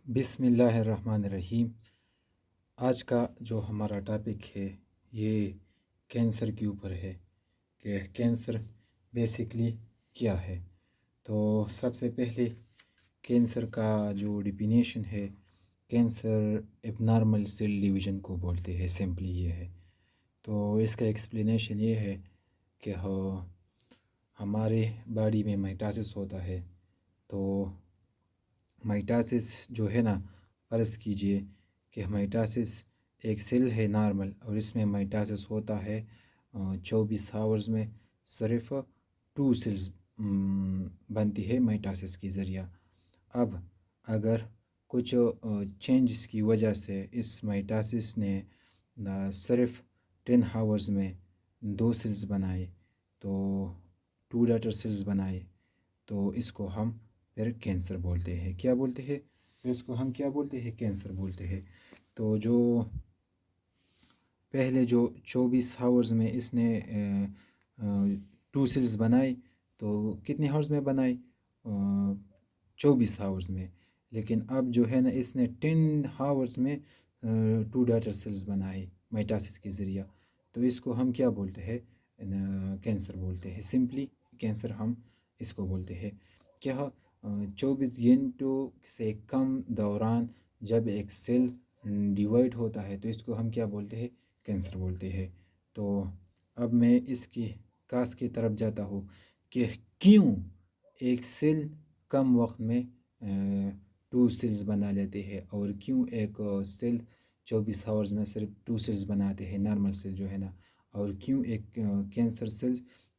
بسم اللہ الرحمن الرحیم۔ آج کا جو ہمارا ٹاپک ہے یہ کینسر کے اوپر ہے کہ کینسر بیسکلی کیا ہے۔ تو سب سے پہلے کینسر کا جو ڈیفینیشن ہے، کینسر ایب نارمل سیل ڈویژن کو بولتے ہیں، سمپلی یہ ہے۔ تو اس کا ایکسپلینیشن یہ ہے کہ ہمارے باڈی میں مائٹاسس ہوتا ہے، تو مائٹاسس جو ہے نا، فرض کیجئے کہ مائٹاسس ایک سیل ہے نارمل، اور اس میں مائٹاسس ہوتا ہے 24 آورز میں صرف 2 سیلز بنتی ہے مائٹاسس کے ذریعہ۔ اب اگر کچھ چینجز کی وجہ سے اس مائٹاسس نے صرف 10 آورز میں 2 سیلز بنائے، تو 2 ڈاٹر سیلز بنائے، تو اس کو ہم پھر کینسر بولتے ہیں۔ کیا بولتے ہیں؟ پھر اس کو ہم کیا بولتے ہیں؟ کینسر بولتے ہیں۔ تو جو پہلے جو 24 آورز میں اس نے 2 سیلز بنائے، تو کتنے آورز میں بنائے؟ 24 آورز میں۔ لیکن اب جو ہے نا، اس نے 10 آورز میں 2 ڈاٹر سیلز بنائے مائٹاسس کے ذریعہ، تو اس کو ہم کیا بولتے ہیں؟ کینسر بولتے ہیں۔ سمپلی کینسر ہم اس کو بولتے ہیں۔ کیا 24 گھنٹوں سے کم دوران جب ایک سیل ڈیوائڈ ہوتا ہے، تو اس کو ہم کیا بولتے ہیں؟ کینسر بولتے ہیں۔ تو اب میں اس کی کاز کی طرف جاتا ہوں کہ کیوں ایک سیل کم وقت میں 2 سیلز بنا لیتے ہیں، اور کیوں ایک سیل 24 آورز میں صرف 2 سیلز بناتے ہیں، نارمل سیل جو ہے نا، اور کیوں ایک کینسر سیل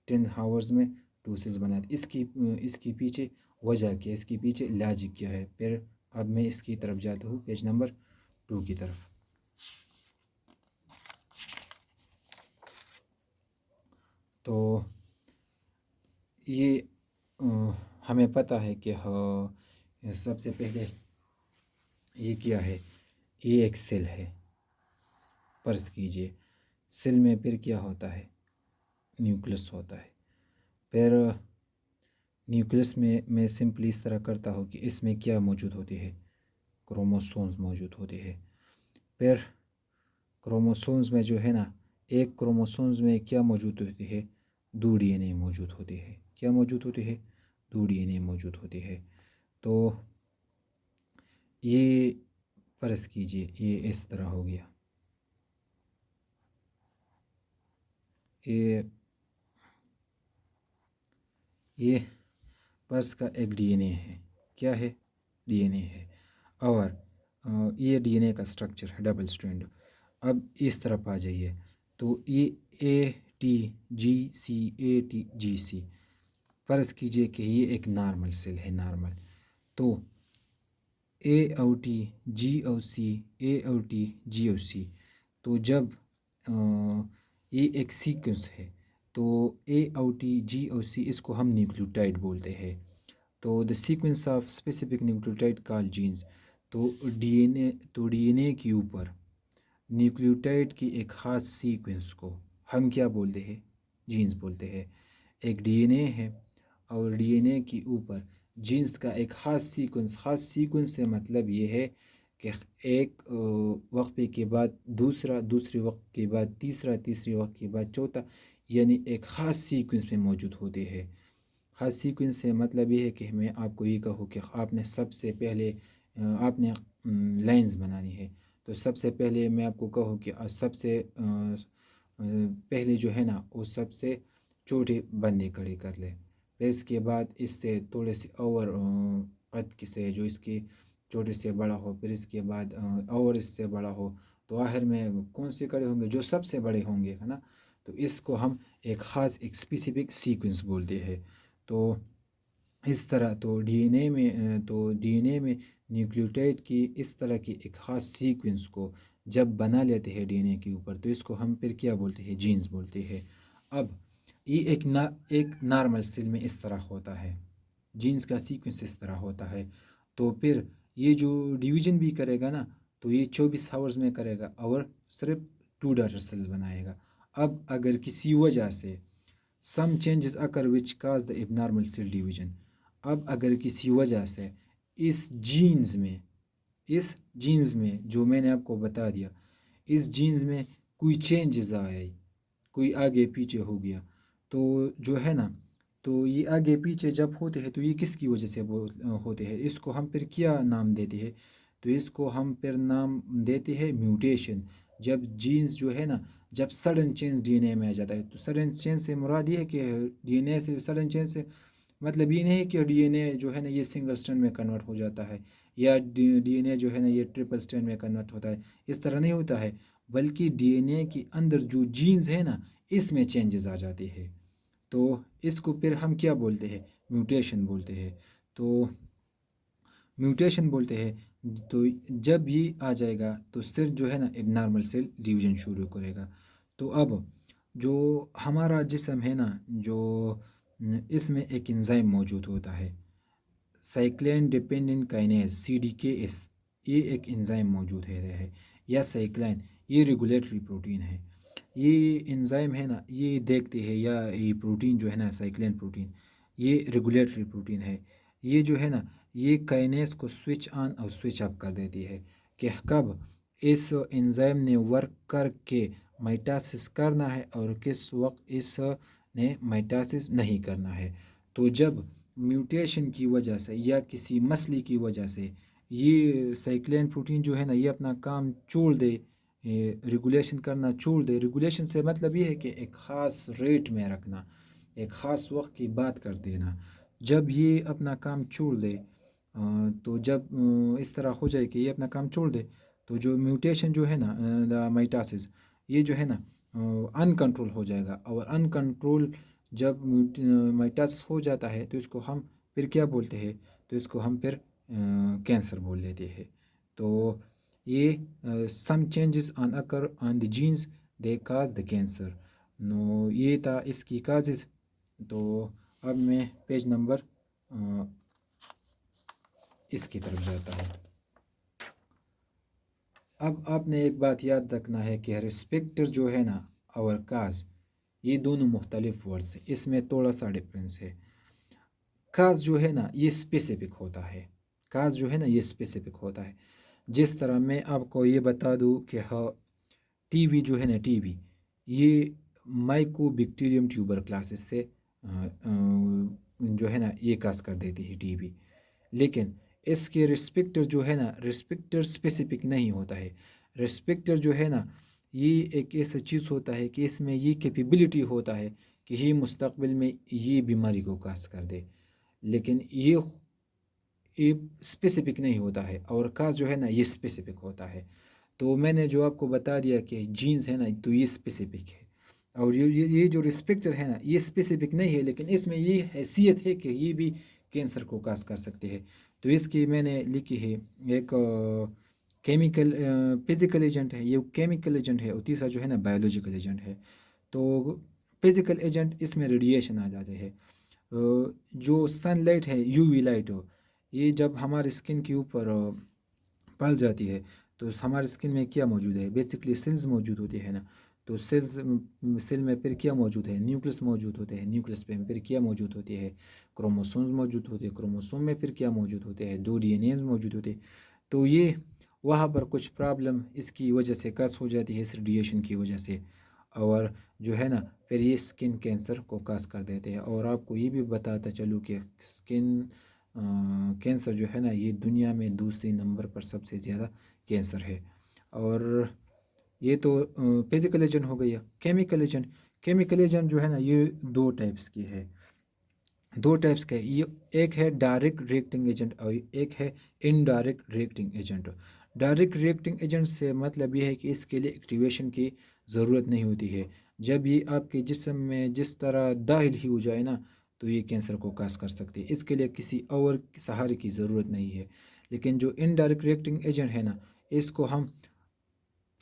10 آورز میں 2 سیلز بناتے۔ اس کی پیچھے وجہ کیا ہے، اس کے پیچھے لاجک کیا ہے؟ پھر اب میں اس کی طرف جاتا ہوں، پیج نمبر 2 کی طرف۔ تو یہ ہمیں پتہ ہے کہ سب سے پہلے یہ کیا ہے، یہ ایک سیل ہے۔ فرض کیجئے سیل میں پھر کیا ہوتا ہے؟ نیوکلس ہوتا ہے۔ پھر نیوکلس میں سمپلی اس طرح کرتا ہوں کہ اس میں کیا موجود ہوتے ہیں؟ کروموسومز موجود ہوتے ہیں۔ پھر کروموسومز میں جو ہے نا، ایک کروموسومز میں کیا موجود ہوتے ہیں؟ 2 ڈی این اے موجود ہوتے ہیں۔ کیا موجود ہوتے ہیں؟ 2 ڈی این اے موجود ہوتے ہیں۔ تو یہ فرض کیجئے یہ اس طرح ہو گیا، یہ فرض کا ایک ڈی این اے ہے۔ کیا ہے؟ ڈی این اے ہے، اور یہ ڈی این اے کا سٹرکچر ہے ڈبل سٹرینڈ۔ اب اس طرف آ جائیے، تو یہ A T G C, A T G سی، فرض کیجئے کہ یہ ایک نارمل سیل ہے، نارمل۔ تو اے او ٹی جی او سی، اے او ٹی جی او سی، تو جب یہ ایک سیکوینس ہے، تو اے او ٹی جی او سی، اس کو ہم نیوکلیوٹائڈ بولتے ہیں۔ تو the sequence of specific nucleotide call genes. تو ڈی این اے کے اوپر نیوکلیوٹائڈ کی ایک خاص سیکوینس کو ہم کیا بولتے ہیں؟ جینز بولتے ہیں۔ ایک ڈی این اے ہے، اور ڈی این اے کے اوپر جینز کا ایک خاص سیکوینس سے مطلب یہ ہے کہ ایک وقفے کے بعد دوسرے وقت کے بعد تیسری وقت کے بعد چوتھا، یعنی ایک خاص سیکوینس میں موجود ہوتے ہیں۔ خاص سیکوینس سے مطلب یہ ہے کہ میں آپ کو یہ کہوں کہ آپ نے سب سے پہلے آپ نے لائنز بنانی ہے، تو سب سے پہلے میں آپ کو کہوں کہ سب سے پہلے جو ہے نا، وہ سب سے چھوٹے بندے کھڑے کر لے، پھر اس کے بعد اس سے تھوڑے سے اور قد سے جو اس کی چھوٹے سے بڑا ہو، پھر اس کے بعد اور اس سے بڑا ہو، تو آخر میں کون سے کھڑے ہوں گے؟ جو سب سے بڑے ہوں گے، ہے نا۔ تو اس کو ہم ایک خاص ایک اسپیسیفک سیکوینس بولتے ہیں۔ تو اس طرح تو ڈی این اے میں نیوکلیوٹائڈ کی اس طرح کی ایک خاص سیکوینس کو جب بنا لیتے ہیں ڈی این اے کے اوپر، تو اس کو ہم پھر کیا بولتے ہیں؟ جینز بولتے ہیں۔ اب یہ ایک نارمل سیل میں اس طرح ہوتا ہے، جینز کا سیکوینس اس طرح ہوتا ہے۔ تو پھر یہ جو ڈیویژن بھی کرے گا نا، تو یہ 24 آورز میں کرے گا، اور صرف 2 ڈاٹر سیلز بنائے گا۔ اب اگر کسی وجہ سے some changes occur which cause the abnormal cell division، اب اگر کسی وجہ سے اس جینز میں اس جینز میں جو میں نے آپ کو بتا دیا، اس جینز میں کوئی چینجز آئے، کوئی آگے پیچھے ہو گیا، تو جو ہے نا، تو یہ آگے پیچھے جب ہوتے ہیں تو یہ کس کی وجہ سے ہوتے ہیں؟ اس کو ہم پھر کیا نام دیتے ہیں؟ تو اس کو ہم پھر نام دیتے ہیں میوٹیشن۔ جب جینز جو ہے نا، جب سڈن چینج ڈی این اے میں آ جاتا ہے، تو سڈن چینج سے مراد یہ ہے کہ ڈی این اے سے سڈن چینج سے مطلب یہ نہیں کہ ڈی این اے جو ہے نا یہ سنگل اسٹرینڈ میں کنورٹ ہو جاتا ہے، یا ڈی این اے جو ہے نا یہ ٹرپل اسٹرینڈ میں کنورٹ ہوتا ہے، اس طرح نہیں ہوتا ہے، بلکہ ڈی این اے کے اندر جو جینز ہے نا اس میں چینجز آ جاتے ہیں، تو اس کو پھر ہم کیا بولتے ہیں؟ میوٹیشن بولتے ہیں۔ تو میوٹیشن بولتے ہیں، تو جب یہ آ جائے گا تو صرف جو ہے نا ایک نارمل سیل ڈویژن شروع کرے گا۔ تو اب جو ہمارا جسم ہے نا، جو اس میں ایک انزائم موجود ہوتا ہے، سائیکلین ڈیپینڈنٹ کائنیز سی ڈی کے ایس، یہ ایک انزائم موجود ہے، یا سائیکلائن، یہ ریگولیٹری پروٹین ہے۔ یہ انزائم ہے نا، یہ دیکھتے ہیں، یا یہ پروٹین جو ہے نا سائیکلین پروٹین، یہ ریگولیٹری پروٹین ہے۔ یہ جو ہے نا یہ کائنیز کو سوئچ آن اور سوئچ آف کر دیتی ہے کہ کب اس انزائم نے ورک کر کے مائٹاسس کرنا ہے اور کس وقت اس نے مائٹاسس نہیں کرنا ہے۔ تو جب میوٹیشن کی وجہ سے یا کسی مسئلے کی وجہ سے یہ سائیکلین پروٹین جو ہے نا یہ اپنا کام چھوڑ دے، ریگولیشن کرنا چھوڑ دے، ریگولیشن سے مطلب یہ ہے کہ ایک خاص ریٹ میں رکھنا، ایک خاص وقت کی بات کر دینا، جب یہ اپنا کام چھوڑ دے، تو جب اس طرح ہو جائے کہ یہ اپنا کام چھوڑ دے، تو جو میوٹیشن جو ہے نا مائٹاسس، یہ جو ہے نا ان کنٹرول ہو جائے گا، اور ان کنٹرول جب مائٹاسس ہو جاتا ہے تو اس کو ہم پھر کیا بولتے ہیں؟ تو اس کو ہم پھر کینسر بول دیتے ہیں۔ تو یہ some changes on occur on the genes they cause the cancer, no یہ تھا اس کی کازز۔ تو اب میں پیج نمبر اس کی طرف جاتا ہوں۔ اب آپ نے ایک بات یاد رکھنا ہے کہ رسپیکٹر جو ہے نا اور کاز، یہ دونوں مختلف ورڈز ہیں، اس میں تھوڑا سا ڈفرینس ہے۔ کاز جو ہے نا یہ اسپیسیفک ہوتا ہے، کاز جو ہے نا یہ اسپیسیفک ہوتا ہے، جس طرح میں آپ کو یہ بتا دوں کہ ہاں ٹی وی جو ہے نا ٹی وی، یہ مائکو بیکٹیریم ٹیوبر کلاسز سے جو ہے نا یہ کاز کر دیتی ہے ٹی وی، لیکن اس کے رسپیکٹر جو ہے نا رسپیکٹر اسپیسیفک نہیں ہوتا ہے۔ رسپیکٹر جو ہے نا یہ ایک ایسا چیز ہوتا ہے کہ اس میں یہ کیپیبلٹی ہوتا ہے کہ یہ مستقبل میں یہ بیماری کو کاز کر دے، لیکن یہ اسپیسیفک نہیں ہوتا ہے، اور کاز جو ہے نا یہ اسپیسیفک ہوتا ہے۔ تو میں نے جو آپ کو بتا دیا کہ جینز ہے نا تو یہ اسپیسیفک ہے، اور یہ جو رسپیکٹر ہے نا یہ اسپیسیفک نہیں ہے، لیکن اس میں یہ حیثیت ہے کہ یہ بھی کینسر کو کاز کر سکتے ہیں۔ تو اس کی میں نے لکھی ہے ایک کیمیکل فزیکل ایجنٹ ہے، یہ کیمیکل ایجنٹ ہے، اور تیسرا جو ہے نا بایولوجیکل ایجنٹ ہے۔ تو فزیکل ایجنٹ اس میں ریڈیشن آ جاتے ہیں، جو سن لائٹ ہے، یو وی لائٹ ہو، یہ جب ہمارے اسکن کے اوپر پل جاتی ہے تو ہمارے اسکن میں کیا موجود ہے؟ بیسکلی سیلز موجود ہوتے ہیں نا، تو سیل میں پھر کیا موجود ہے؟ نیوکلس موجود ہوتے ہیں، نیوکلس پہ پھر کیا موجود ہوتی ہے؟ کروموسومز موجود ہوتے ہیں، کروموسوم میں پھر کیا موجود ہوتے ہیں؟ 2 ڈی این ایز موجود ہوتے ہیں۔ تو یہ وہاں پر کچھ پرابلم اس کی وجہ سے کاز ہو جاتی ہے، اس ریڈیشن کی وجہ سے، اور جو ہے نا پھر یہ اسکن کینسر کو کاز کر دیتے ہیں۔ اور آپ کو یہ بھی بتاتا چلوں کہ اسکن کینسر جو ہے نا یہ دنیا میں دوسری نمبر پر سب سے زیادہ کینسر ہے۔ اور یہ تو فزیکل ایجنٹ ہو گئی ہے۔ کیمیکل ایجنٹ جو ہے نا یہ 2 ٹائپس کی ہے، 2 ٹائپس کا ہے، یہ ایک ہے ڈائریکٹ ریئیکٹنگ ایجنٹ اور ایک ہے indirect reacting agent. Direct reacting agent سے مطلب یہ ہے کہ اس کے لیے ایکٹیویشن کی ضرورت نہیں ہوتی ہے، جب یہ آپ کے جسم میں جس طرح داخل ہی ہو جائے نا تو یہ کینسر کو کاز کر سکتی ہے، اس کے لیے کسی اور سہارے کی ضرورت نہیں ہے۔ لیکن جو انڈائریکٹ ریئیکٹنگ ایجنٹ ہے نا اس کو ہم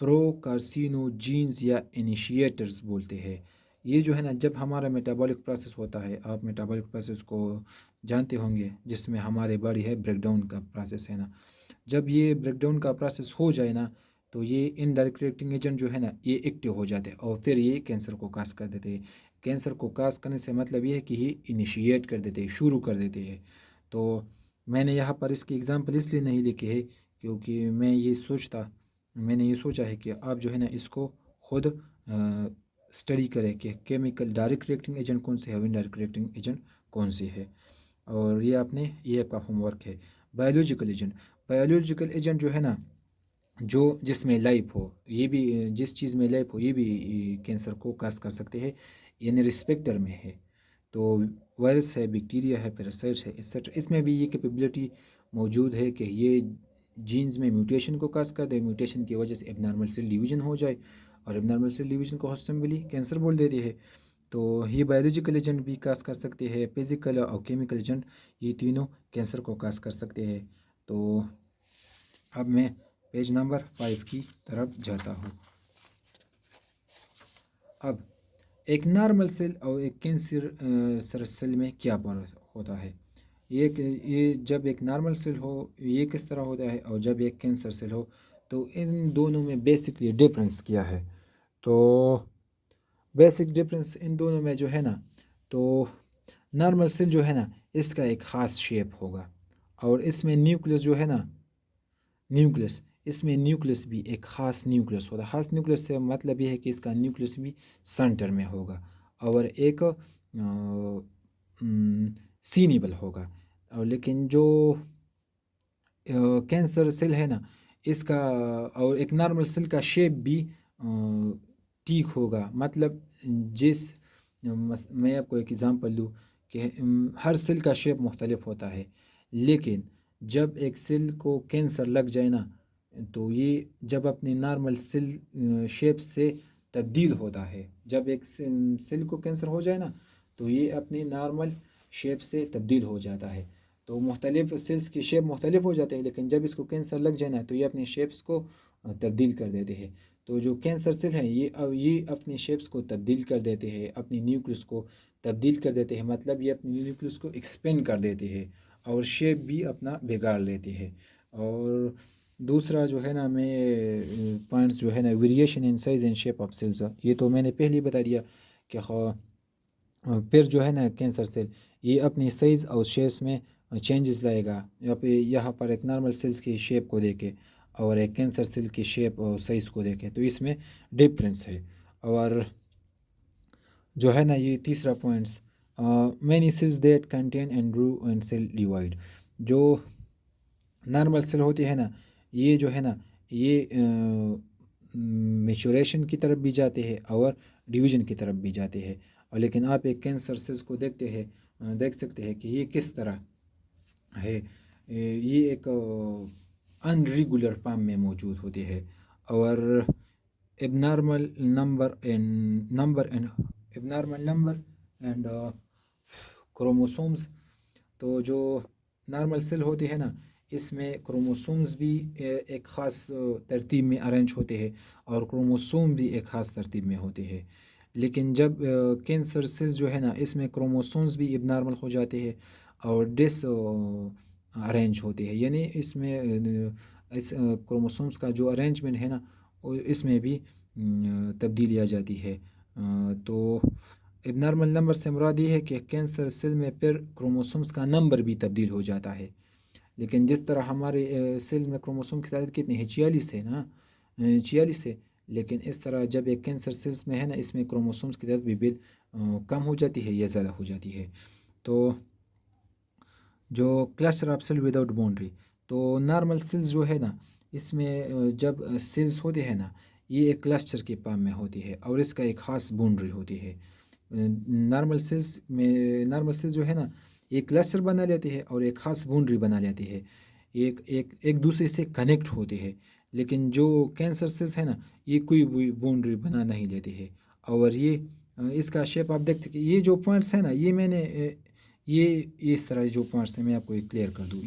پرو کارسینوجینز یا انیشیٹرز بولتے ہیں۔ یہ جو ہے نا جب ہمارا میٹابولک پروسیس ہوتا ہے، آپ میٹابولک پروسیس کو جانتے ہوں گے، جس میں ہمارے باڈی ہے بریک ڈاؤن کا پروسیس ہے نا، جب یہ بریک ڈاؤن کا پروسیس ہو جائے نا تو یہ انڈائریکٹ ریئیکٹنگ ایجنٹ جو ہے نا یہ ایکٹیو ہو جاتے ہیں، اور پھر یہ کینسر کو کاز کر دیتے ہیں۔ کینسر کو کاز کرنے سے مطلب یہ ہے کہ یہ انیشیٹ کر دیتے ہیں، شروع کر دیتے ہیں۔ تو میں نے یہاں پر اس کی ایگزامپل اس لیے نہیں لکھی ہے کیونکہ میں نے یہ سوچا ہے کہ آپ جو ہے نا اس کو خود اسٹڈی کریں کہ کیمیکل ڈائریکٹ ریئیکٹنگ ایجنٹ کون سے ہے اور انڈائریکٹ ریئیکٹنگ ایجنٹ کون سے ہے. اور یہ آپ کا ہوم ورک ہے. بایولوجیکل ایجنٹ جو ہے نا جس میں لائف ہو، یہ بھی جس چیز میں لائف ہو یہ بھی کینسر کو کاز کر سکتے ہیں، یعنی رسپیکٹر میں ہے تو وائرس ہے، بیکٹیریا ہے، پیراسائٹس ہے ایٹسٹرا. اس میں بھی یہ کیپیبلٹی موجود ہے کہ یہ جینز میں میوٹیشن کو کاز کر دے، میوٹیشن کی وجہ سے اب نارمل سیل ڈویژن ہو جائے، اور اب نارمل سیل ڈویژن کو ہاسٹمبلی کینسر بول دیتی ہے. تو یہ بایولوجیکل ایجنٹ بھی کاز کر سکتے ہیں، فزیکل اور کیمیکل ایجنٹ یہ تینوں کینسر کو کاز کر سکتے ہیں. تو اب میں پیج نمبر 5 کی طرف جاتا ہوں. اب ایک نارمل سیل اور ایک کینسر سیل میں کیا فرق ہوتا ہے؟ یہ جب ایک نارمل سیل ہو یہ کس طرح ہوتا ہے، اور جب ایک کینسر سیل ہو تو ان دونوں میں بیسکلی ڈفرینس کیا ہے؟ تو بیسک ڈفرینس ان دونوں میں جو ہے نا، تو نارمل سیل جو ہے نا اس کا ایک خاص شیپ ہوگا، اور اس میں نیوکلیس جو ہے نا، اس میں نیوکلیس بھی ایک خاص نیوکلیس ہوتا ہے. خاص نیوکلیس سے مطلب یہ ہے کہ اس کا نیوکلیس بھی سینٹر میں ہوگا اور ایک سینیبل ہوگا. اور لیکن جو کینسر سیل ہے نا اس کا اور ایک نارمل سیل کا شیپ بھی ٹھیک ہوگا. مطلب میں آپ کو ایک ایگزامپل دوں کہ ہر سیل کا شیپ مختلف ہوتا ہے، لیکن جب ایک سیل کو کینسر لگ جائے نا تو یہ جب اپنے نارمل سیل شیپ سے تبدیل ہوتا ہے. جب ایک سیل کو کینسر ہو جائے نا تو یہ اپنے نارمل شیپ سے تبدیل ہو جاتا ہے. تو مختلف سیلز کی شیپ مختلف ہو جاتے ہیں، لیکن جب اس کو کینسر لگ جائے نا تو یہ اپنے شیپس کو تبدیل کر دیتے ہیں. تو جو کینسر سیل ہیں یہ اپنی شیپس کو تبدیل کر دیتے ہیں، اپنی نیوکلیس کو تبدیل کر دیتے ہیں. مطلب یہ اپنی نیوکلیس کو ایکسپینڈ کر دیتے ہیں اور شیپ بھی اپنا بگاڑ لیتے ہیں. اور دوسرا جو ہے نا میں پوائنٹس جو ہے نا variation in size and shape of cells, یہ تو میں نے پہلے ہی بتا دیا کہ پھر جو ہے نا کینسر سیل یہ اپنی سائز اور شیپس میں چینجز لائے گا. یہاں پر ایک نارمل سیلز کی شیپ کو دیکھے اور ایک کینسر سیل کی شیپ اور سائز کو دیکھے تو اس میں ڈفرینس ہے. اور جو ہے نا یہ تیسرا points many cells that contain and grow and cell divide. جو نارمل سیل ہوتی ہے نا یہ جو ہے نا یہ میچوریشن کی طرف بھی جاتے ہیں اور ڈویژن کی طرف بھی جاتے ہیں. اور لیکن آپ ایک کینسر سیلز کو دیکھ سکتے ہیں کہ یہ کس طرح ہے. یہ ایک ان ریگولر فارم میں موجود ہوتی ہے اور ابنارمل نمبر اینڈ کروموسومز. تو جو نارمل سیل ہوتی ہے نا اس میں کروموسومز بھی ایک خاص ترتیب میں ارینج ہوتے ہیں اور کروموسوم بھی ایک خاص ترتیب میں ہوتے ہیں. لیکن جب کینسر سیلز جو ہے نا اس میں کروموسومز بھی اب نارمل ہو جاتے ہیں اور ڈس ارینج ہوتے ہیں، یعنی اس میں اس کروموسومز کا جو ارینجمنٹ ہے نا اس میں بھی تبدیلی آ جاتی ہے. تو اب نارمل نمبر سے مراد یہ ہے کہ کینسر سیل میں پھر کروموسومز کا نمبر بھی تبدیل ہو جاتا ہے. لیکن جس طرح ہمارے سیل میں کروموسوم کی تعداد کتنی ہے 46 ہے نا 46 ہے، لیکن اس طرح جب ایک کینسر سیلز میں ہے نا اس میں کروموسومز کی تعداد بھی کم ہو جاتی ہے یا زیادہ ہو جاتی ہے. تو جو cluster of cell without boundary, تو نارمل سیلز جو ہے نا اس میں جب سیلز ہوتے ہیں نا یہ ایک کلسٹر کے فارم میں ہوتی ہے اور اس کا ایک خاص باؤنڈری ہوتی ہے. نارمل سیلز جو ہے نا یہ کلسٹر بنا لیتے ہیں اور ایک خاص باؤنڈری بنا لیتے ہیں، ایک دوسرے سے کنیکٹ ہوتے ہیں. لیکن جو کینسر سیلز ہے نا یہ کوئی باؤنڈری بنا نہیں لیتے ہیں. اور یہ اس کا شیپ آپ دیکھ سکتے یہ جو پوائنٹس ہیں نا یہ میں نے یہ اس طرح جو پوائنٹس ہیں میں آپ کو ایک کلیئر کر دوں.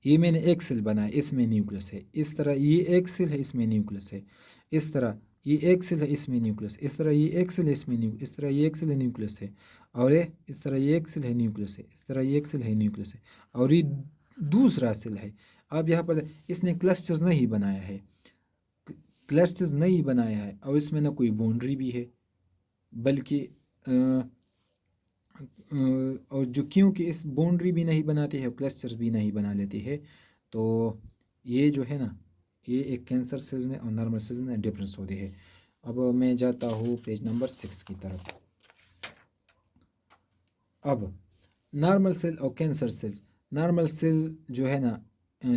یہ میں نے ایک سیل بنایا اس میں نیوکلیس ہے، اس طرح یہ ایک سیل ہے اس میں نیوکلیس ہے، اس طرح یہ ایک سیل ہے اس میں نیوکلیس، اس طرح یہ ایک سیل ہے اس میں نیوکلیس، اس طرح یہ ایک سیل ہے نیوکلیس ہے، اور اس طرح یہ ایک سیل ہے نیوکلیس ہے، اس طرح یہ ایک سیل ہے نیوکلیس ہے، اور یہ دوسرا سیل ہے. اب یہاں پر اس نے کلسٹرز نہیں بنایا ہے، اور اس میں نہ کوئی باؤنڈری بھی ہے، بلکہ اور جو کیونکہ اس باؤنڈری بھی نہیں بناتی ہے کلسٹرز بھی نہیں بنا لیتی ہے، تو یہ جو ہے نا یہ ایک کینسر سیل میں اور نارمل سیل میں ڈفرینس ہوتی ہے۔ اب میں جاتا ہوں پیج نمبر 6 کی طرف۔ اب نارمل سیل اور کینسر سیلز، نارمل سیل جو ہے نا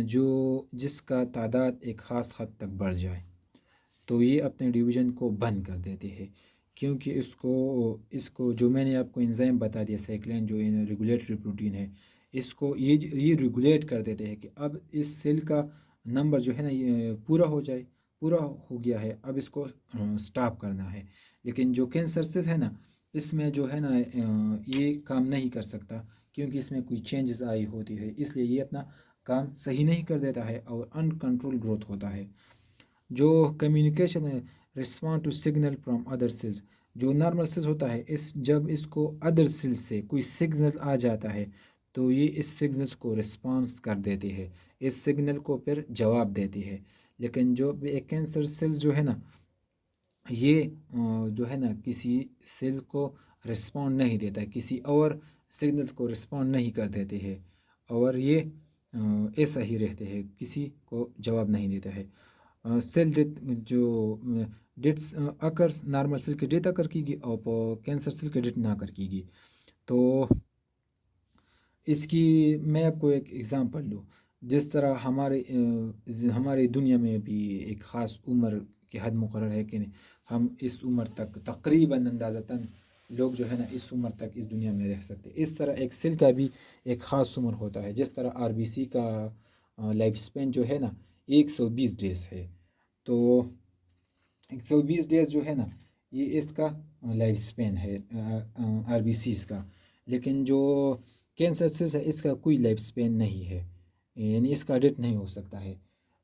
جو جس کا تعداد ایک خاص حد تک بڑھ جائے تو یہ اپنے ڈویژن کو بند کر دیتے ہیں، کیونکہ اس کو جو میں نے آپ کو انزائم بتا دیا سائیکلین جو ریگولیٹری پروٹین ہے، اس کو یہ ریگولیٹ کر دیتے ہیں کہ اب اس سیل کا نمبر جو ہے نا یہ پورا ہو جائے، پورا ہو گیا ہے، اب اس کو سٹاپ کرنا ہے۔ لیکن جو کینسر سیل ہے نا اس میں جو ہے نا یہ کام نہیں کر سکتا، کیونکہ اس میں کوئی چینجز آئی ہوتی ہے، اس لیے یہ اپنا کام صحیح نہیں کر دیتا ہے اور ان کنٹرول گروتھ ہوتا ہے۔ جو کمیونیکیشن ہے respond to signal from other cells, جو نارمل سیلز ہوتا ہے جب اس کو ادر سیلز سے کوئی سگنل آ جاتا ہے تو یہ اس سگنلز کو رسپانس کر دیتی ہے، اس سگنل کو پھر جواب دیتی ہے۔ لیکن جو ایک کینسر سیلز جو ہے نا یہ جو ہے نا کسی سیل کو رسپونڈ نہیں دیتا ہے، کسی اور سگنلز کو رسپونڈ نہیں کر دیتے ہیں، اور یہ ایسا ہی رہتے ہیں، کسی کو جواب نہیں دیتا ہے۔ سیل ڈیتھ جو ڈیتھس اکرس، نارمل سیل کی ڈیتھ اکر کی گی اور کینسر سیل کی ڈیتھ نہ اکر کی گی۔ تو اس کی میں آپ کو ایک ایگزامپل لوں، جس طرح ہماری دنیا میں بھی ایک خاص عمر کی حد مقرر ہے کہ ہم اس عمر تک تقریباً اندازتاً لوگ جو ہے نا اس عمر تک اس دنیا میں رہ سکتے، اس طرح ایک سیل کا بھی ایک خاص عمر ہوتا ہے، جس طرح RBC کا لائف اسپین جو ہے نا 120 ڈیز ہے، تو 120 ڈیز جو ہے نا یہ اس کا لائف اسپین ہے RBCs کا۔ لیکن جو کینسر سیلز ہے اس کا کوئی لائف اسپین نہیں ہے، یعنی اس کا ڈیتھ نہیں ہو سکتا ہے۔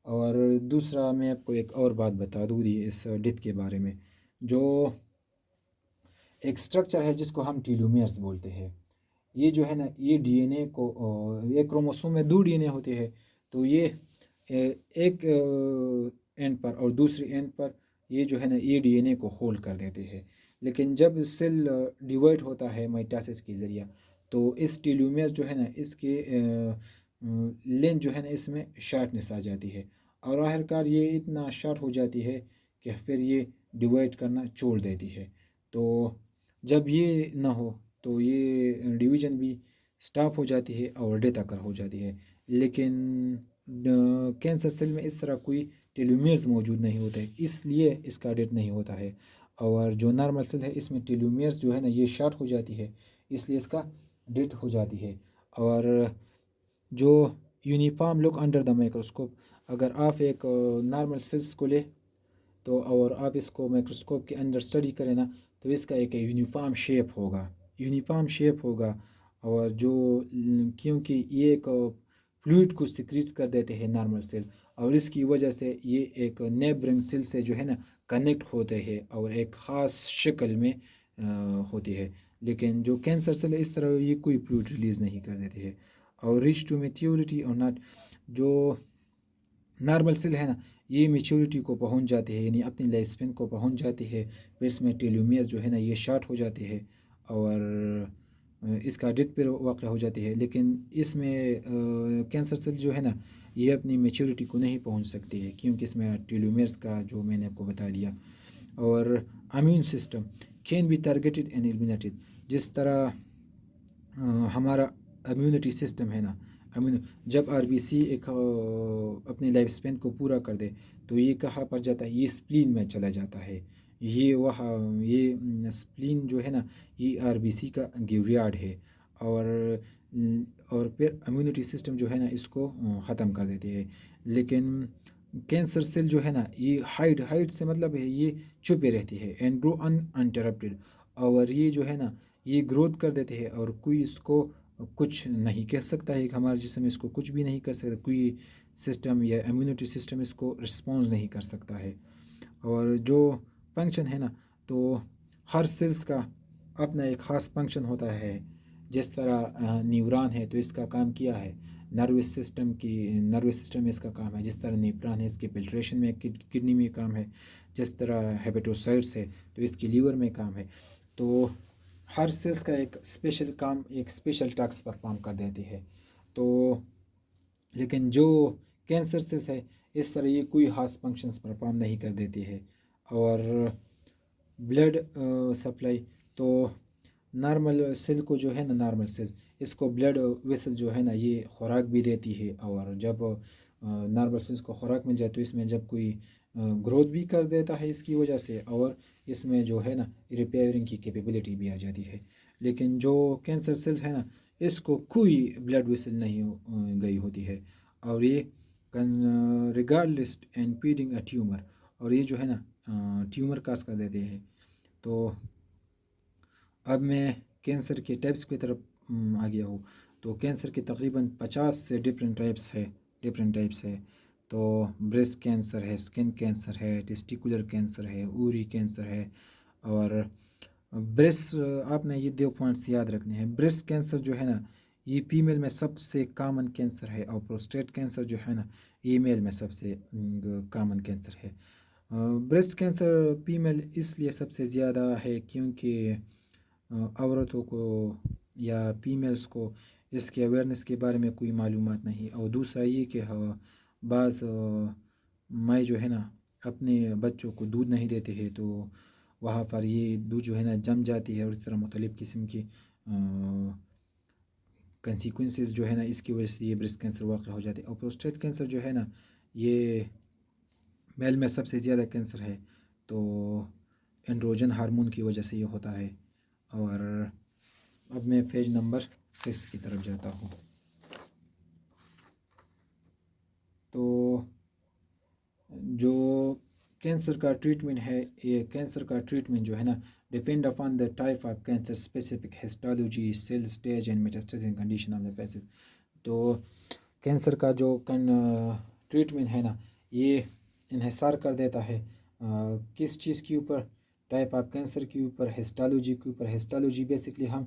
اور دوسرا میں آپ کو ایک اور بات بتا دوں اس ڈیتھ کے بارے میں، جو ایک سٹرکچر ہے جس کو ہم ٹیلومیرز بولتے ہیں، یہ جو ہے نا یہ DNA کو ایک کروموسوم میں 2 DNA ہوتے ہیں، تو یہ ایک اینڈ پر اور دوسری اینڈ پر یہ جو ہے نا یہ DNA کو ہولڈ کر دیتے ہیں۔ لیکن جب سیل ڈیوائڈ ہوتا ہے مائٹاسس کے ذریعہ تو اس ٹیلومیئر جو ہے نا اس کے لینتھ جو ہے نا اس میں شارٹنیس آ جاتی ہے، اور آخر کار یہ اتنا شارٹ ہو جاتی ہے کہ پھر یہ ڈیوائڈ کرنا چھوڑ دیتی ہے۔ تو جب یہ نہ ہو تو یہ ڈویژن بھی سٹاپ ہو جاتی ہے اور ڈیتھ اکر ہو جاتی ہے۔ لیکن کینسر سیل میں اس طرح کوئی ٹیلومیرز موجود نہیں ہوتے، اس لیے اس کا ڈیتھ نہیں ہوتا ہے، اور جو نارمل سیل ہے اس میں ٹیلومیرز جو ہے نا یہ شارٹ ہو جاتی ہے، اس لیے اس کا ڈیتھ ہو جاتی ہے۔ اور جو uniform look under the microscope, اگر آپ ایک نارمل سیلز کو لے تو اور آپ اس کو مائکروسکوپ کے اندر اسٹڈی کریں نا تو اس کا ایک یونیفارم شیپ ہوگا، یونیفارم شیپ ہوگا، اور جو کیونکہ یہ ایک فلوئڈ کو سیکریٹ کر دیتے ہیں نارمل سیل، اور اس کی وجہ سے یہ ایک نیبرنگ سیل سے جو ہے نا کنیکٹ ہوتے ہیں اور ایک خاص شکل میں ہوتی ہے۔ لیکن جو کینسر سیل ہے اس طرح یہ کوئی فلوئڈ ریلیز نہیں کر دیتے ہیں، اور ریچ ٹو میچیورٹی اور ناٹ، جو نارمل سیل ہے نا یہ میچورٹی کو پہنچ جاتی ہے، یعنی اپنی لائف اسپین کو پہنچ جاتی ہے، پھر اس میں ٹیلومیئر جو ہے نا یہ شارٹ ہو جاتی ہے اور اس کا ڈیتھ پر واقع ہو جاتی ہے۔ لیکن اس میں کینسر سیل جو ہے نا یہ اپنی میچورٹی کو نہیں پہنچ سکتی ہے، کیونکہ اس میں ٹیلومیئرس کا جو میں نے آپ کو بتا دیا۔ اور immune system can be targeted and eliminated, جس طرح ہمارا امیونٹی سسٹم ہے نا، جب RBC ایک اپنی لائف اسپین کو پورا کر دے تو یہ کہاں پر جاتا ہے، یہ اسپلین میں چلا جاتا ہے، یہ اسپلین جو ہے نا یہ RBC کا گریویارڈ ہے، اور پھر امیونٹی سسٹم جو ہے نا اس کو ختم کر دیتے ہیں۔ لیکن کینسر سیل جو ہے نا یہ ہائڈ سے مطلب ہے یہ چھپے رہتی ہے، اینڈ گرو انٹرپٹیڈ، اور یہ جو ہے نا یہ گروتھ کر دیتے ہیں اور کوئی اس کو کچھ نہیں کہہ سکتا ہے کہ ہمارے جسم اس کو کچھ بھی نہیں کر سکتا، کوئی سسٹم یا امیونٹی سسٹم اس کو رسپانس نہیں کر سکتا ہے۔ اور جو فنکشن ہے نا تو ہر سیلز کا اپنا ایک خاص فنکشن ہوتا ہے، جس طرح نیوران ہے تو اس کا کام کیا ہے، نروس سسٹم میں اس کا کام ہے، جس طرح نیپران ہے اس کی فلٹریشن میں کڈنی میں کام ہے، جس طرح ہیپیٹوسائٹس ہے تو اس کی لیور میں کام ہے۔ تو ہر سیلس کا ایک اسپیشل کام، ایک اسپیشل ٹاسک پرفارم کر دیتی ہے. تو لیکن جو کینسر سیلس ہے اس طرح یہ کوئی خاص فنکشنز پرفارم نہیں کر دیتی ہے. اور بلڈ سپلائی تو نارمل سیل کو جو ہے نا، نارمل سیل اس کو بلڈ ویسل جو ہے نا یہ خوراک بھی دیتی ہے. اور جب نارمل سیلس کو خوراک مل جائے تو اس میں جب کوئی گروتھ بھی کر دیتا ہے اس کی وجہ سے، اور اس میں جو ہے نا ریپیئرنگ کی کیپیبلٹی بھی آ جاتی ہے. لیکن جو کینسر سیلس ہے نا اس کو کوئی بلڈ ویسل نہیں گئی ہوتی ہے، اور یہ regardless and padding a tumour, اور یہ جو ہے نا ٹیومر کاز کر دیتے ہیں. تو اب میں کینسر کے ٹائپس کی طرف آ گیا ہوں. تو کینسر کے تقریباً 50 سے ڈفرینٹ ٹائپس ہے. تو بریسٹ کینسر ہے، اسکن کینسر ہے، ٹیسٹیکولر کینسر ہے، اوری کینسر ہے. اور بریسٹ، آپ نے یہ 2 پوائنٹس یاد رکھنے ہیں. بریسٹ کینسر جو ہے نا یہ فیمیل میں سب سے کامن کینسر ہے، اور پروسٹیٹ کینسر جو ہے نا یہ میل میں سب سے کامن کینسر ہے. بریسٹ کینسر فیمیل اس لیے سب سے زیادہ ہے کیونکہ عورتوں کو یا فیمیلز کو اس کے اویئرنیس کے بارے میں کوئی معلومات نہیں. اور دوسرا یہ کہ بعض مائیں جو ہے نا اپنے بچوں کو دودھ نہیں دیتے ہیں، تو وہاں پر یہ دودھ جو ہے نا جم جاتی ہے، اور اس طرح مختلف قسم کی کنسیکوینسز جو ہے نا اس کی وجہ سے یہ بریسٹ کینسر واقع ہو جاتے ہیں. اور پروسٹیٹ کینسر جو ہے نا یہ میل میں سب سے زیادہ کینسر ہے. تو اینڈروجن ہارمون کی وجہ سے یہ ہوتا ہے. اور اب میں پیج نمبر 6 کی طرف جاتا ہوں. تو جو کینسر کا ٹریٹمنٹ ہے، یہ کینسر کا ٹریٹمنٹ جو ہے نا depend upon the type of cancer, specific histology, cell stage and metastasis condition of the patient. تو کینسر کا جو ٹریٹمنٹ ہے نا یہ انحصار کر دیتا ہے کس چیز کے اوپر، ٹائپ آف کینسر کے اوپر، ہسٹالوجی کے اوپر. ہسٹالوجی بیسکلی ہم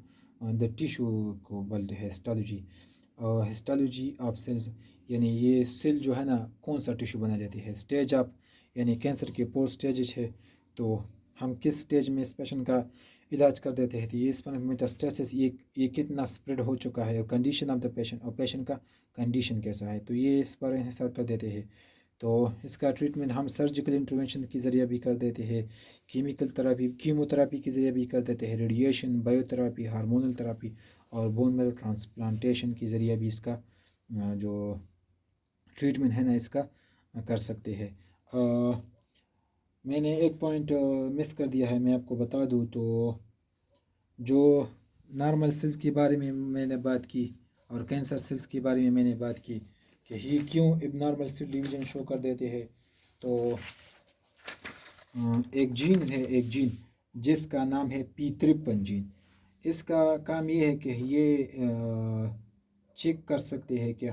دا ٹیشو کو بولتے ہیں ہسٹالوجی. ہسٹالوجی آف سیلز یعنی یہ سیل جو ہے نا کون سا ٹیشو بنا جاتی ہے. اسٹیج آف یعنی کینسر کے 4 اسٹیجز ہے، تو ہم کس اسٹیج میں اس پیشنٹ کا علاج کر دیتے ہیں. تو یہ اس پر میٹاسٹاسس یہ کتنا اسپریڈ ہو چکا ہے، کنڈیشن آف دا پیشنٹ، اور پیشنٹ کا کنڈیشن کیسا ہے، تو یہ اس پر انحصار کر دیتے ہیں. تو اس کا ٹریٹمنٹ ہم سرجیکل انٹروینشن کے ذریعہ بھی کر دیتے ہیں، کیمیکل تھراپی، کیموتھراپی کے ذریعہ بھی کر دیتے ہیں، radiation, bio therapy, hormonal therapy, اور بون میرو ٹرانسپلانٹیشن کے ذریعہ بھی اس کا جو ٹریٹمنٹ ہے نا اس کا کر سکتے ہیں. میں نے ایک پوائنٹ مس کر دیا ہے، میں آپ کو بتا دوں. تو جو نارمل سیلز کے بارے میں نے بات کی، اور کینسر سیلز کے بارے میں نے بات کی کہ یہ کیوں اب نارمل سیل ڈویژن شو کر دیتے ہیں. تو ایک جین جس کا نام ہے P53 جین. اس کا کام یہ ہے کہ یہ چیک کر سکتے ہیں کہ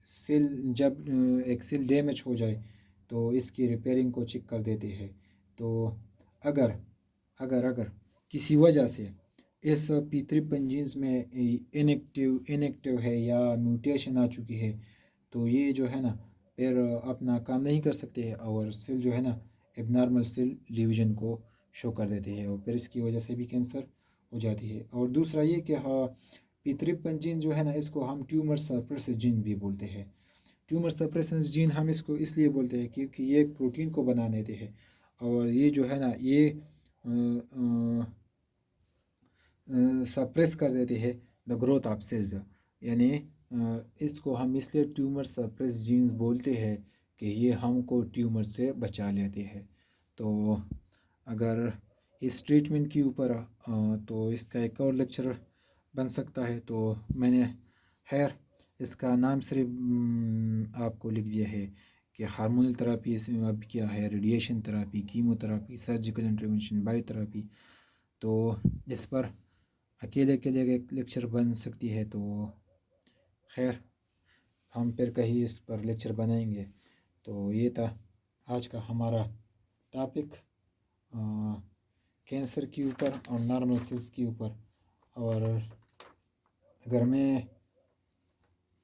سیل جب ایک سیل ڈیمیج ہو جائے تو اس کی ریپیئرنگ کو چیک کر دیتے ہیں. تو اگر کسی وجہ سے اس P53 جینس میں انیکٹیو ہے یا میوٹیشن آ چکی ہے تو یہ جو ہے نا پھر اپنا کام نہیں کر سکتے ہیں، اور سیل جو ہے نا اب نارمل سیل ڈویژن کو شو کر دیتے ہیں، اور پھر اس کی وجہ سے بھی کینسر ہو جاتی ہے. اور دوسرا یہ کہ P53 جین جو ہے نا اس کو ہم ٹیومر سپریسر جین بھی بولتے ہیں. ٹیومر سپریسر جین ہم اس کو اس لیے بولتے ہیں کیونکہ یہ ایک پروٹین کو بنا دیتے ہیں، اور یہ جو ہے نا یہ سپریس کر دیتے ہیں دا گروتھ آف سیلز. یعنی اس کو ہم اس لیے ٹیومر سپریس جینز بولتے ہیں کہ یہ ہم کو ٹیومر سے بچا لیتے ہیں. تو اگر اس ٹریٹمنٹ کے اوپر تو اس کا ایک اور لیکچر بن سکتا ہے. تو میں نے خیر اس کا نام صرف آپ کو لکھ دیا ہے کہ ہارمونل تھراپی اب کیا ہے، radiation therapy, chemo therapy, surgical intervention, bio therapy. تو اس پر اکیلے ایک لیکچر بن سکتی ہے. تو خیر ہم پھر کہیں اس پر لیکچر بنائیں گے. تو یہ تھا آج کا ہمارا ٹاپک کینسر کے اوپر اور نارمل سیلز کے اوپر. اور اگر میں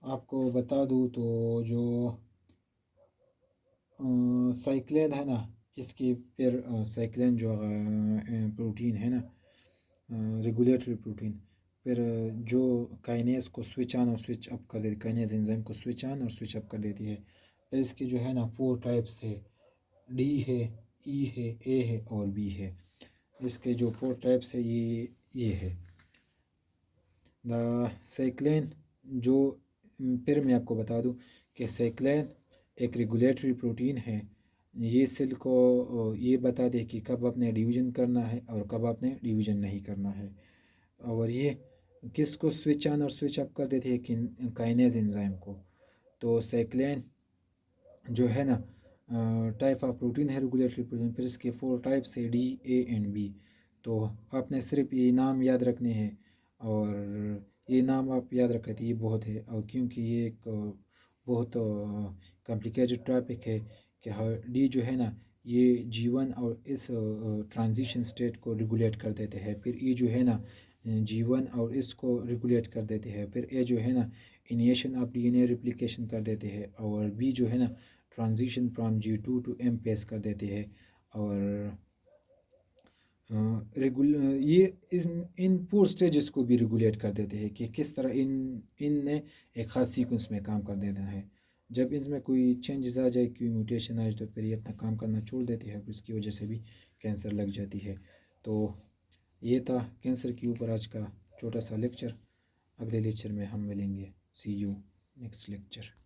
آپ کو بتا دوں تو جو سائیکلین ہے نا اس کی پھر سائیکلین جو پروٹین ہے نا ریگولیٹری پروٹین، پھر جو کائنیز کو سوئچ آن اور سوئچ اپ کر دیتی، کائنیز انزائم کو سوئچ آن اور سوئچ اپ کر دیتی ہے. پھر اس کی جو ہے نا 4 ٹائپس ہے، ڈی ہے، ای ہے، اے ہے اور بی ہے. اس کے جو 4 ٹائپس ہے یہ ہے دا سائکلین. جو پھر میں آپ کو بتا دوں کہ سائکلین ایک ریگولیٹری پروٹین ہے. یہ سیل کو یہ بتا دے کہ کب آپ نے ڈیویژن کرنا ہے اور کب آپ نے ڈیویژن نہیں کرنا ہے. اور یہ کس کو سوئچ آن اور سوئچ اپ کر دیتی ہے، کائنیز انزائم کو. تو سائکلین جو ہے نا ٹائپ آف پروٹین ہے، ریگولیٹری پروٹین. پھر اس کے 4 ٹائپس ہے، ڈی، اے اینڈ بی. تو آپ نے صرف یہ نام یاد رکھنے ہیں، اور یہ نام آپ یاد رکھے تھے، یہ بہت ہے. اور کیونکہ یہ ایک بہت کمپلیکیٹڈ ٹاپک ہے کہ ڈی جو ہے نا یہ G1 اور اس ٹرانزیشن سٹیٹ کو ریگولیٹ کر دیتے ہیں. پھر ای جو ہے نا G1 اور اس کو ریگولیٹ کر دیتے ہیں. پھر اے جو ہے نا initiation of D N A replication کر دیتے ہیں. اور بی جو ہے نا transition from G2 to M phase کر دیتے ہیں. اور یہ ان پور سٹیجز کو بھی ریگولیٹ کر دیتے ہیں کہ کس طرح ان نے ایک خاص سیکوینس میں کام کر دینا ہے. جب ان میں کوئی چینجز آ جائے، کوئی میوٹیشن آ جائے، تو پھر یہ اپنا کام کرنا چھوڑ دیتے ہیں. اس کی وجہ سے بھی کینسر لگ جاتی ہے. تو یہ تھا کینسر کے اوپر آج کا چھوٹا سا لیکچر. اگلے لیکچر میں ہم ملیں گے. سی یو نیکسٹ لیکچر.